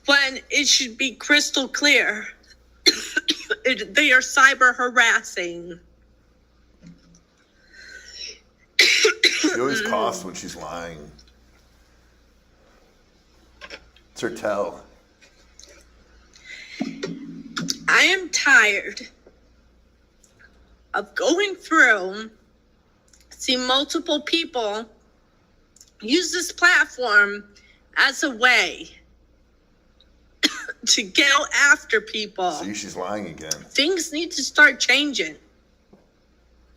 when it should be crystal clear. They are cyber harassing. She always coughs when she's lying. It's her tell. I am tired of going through, seeing multiple people use this platform as a way to go after people. See, she's lying again. Things need to start changing.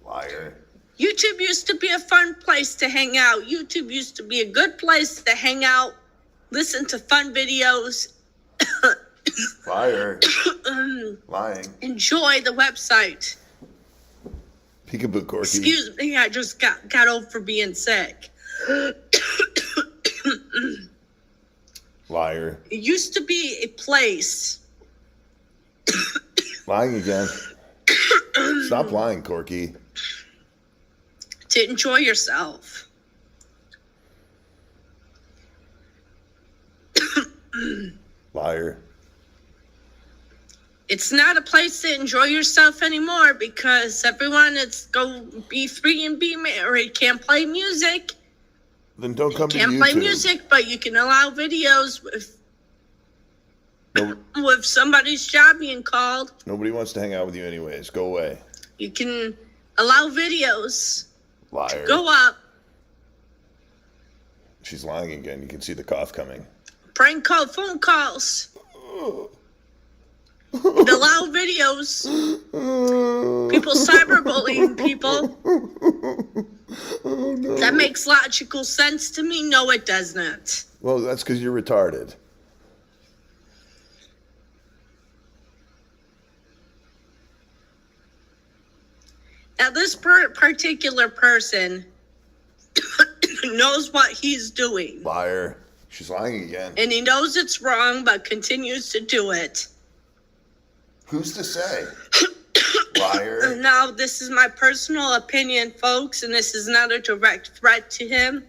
Liar. YouTube used to be a fun place to hang out. YouTube used to be a good place to hang out, listen to fun videos. Liar. Lying. Enjoy the website. Peekaboo, Corky. Excuse me, I just got over being sick. Liar. It used to be a place. Lying again. Stop lying, Corky. To enjoy yourself. Liar. It's not a place to enjoy yourself anymore because everyone that's go be free and be married can't play music. Then don't come to YouTube. Can't play music, but you can allow videos with somebody's job being called. Nobody wants to hang out with you anyways. Go away. You can allow videos. Liar. Go up. She's lying again. You can see the cough coming. Prank call, phone calls. Allow videos. People cyberbullying people. Oh, no. That makes logical sense to me. No, it doesn't. Well, that's because you're retarded. Now, this particular person knows what he's doing. Liar. She's lying again. And he knows it's wrong, but continues to do it. Who's to say? Liar. Now, this is my personal opinion, folks, and this is not a direct threat to him.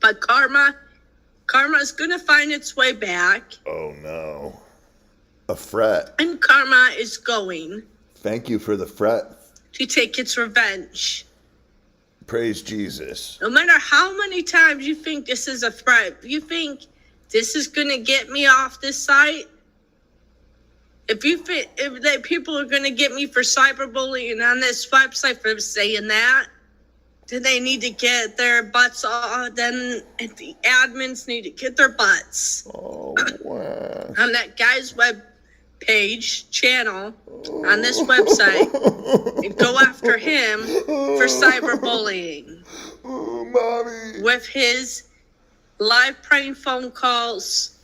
But karma's going to find its way back. Oh, no. A fret. And karma is going Thank you for the fret. to take its revenge. Praise Jesus. No matter how many times you think this is a threat, you think this is going to get me off this site, if people are going to get me for cyberbullying on this website for saying that, then they need to get their butts off. Then the admins need to get their butts Oh, wow. on that guy's web page channel on this website and go after him for cyberbullying Oh, Mommy. with his live prank phone calls.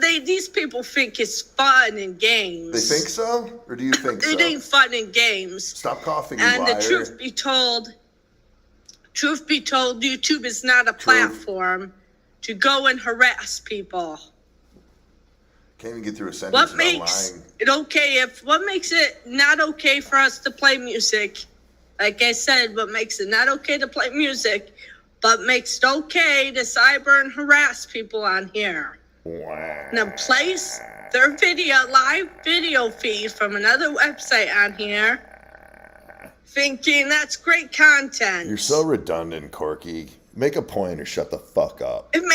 These people think it's fun and games. They think so? Or do you think so? It ain't fun and games. Stop coughing, you And liar. the truth be told, YouTube is not a platform to go and harass people. Can't even get through a sentence What without makes lying. it okay what makes it not okay for us to play music? Like I said, what makes it not okay to play music, but makes it okay to cyber and harass people on here. Wow. Now place their live video feed from another website on here, thinking that's great content. You're so redundant, Corky. Make a point or shut the fuck up. It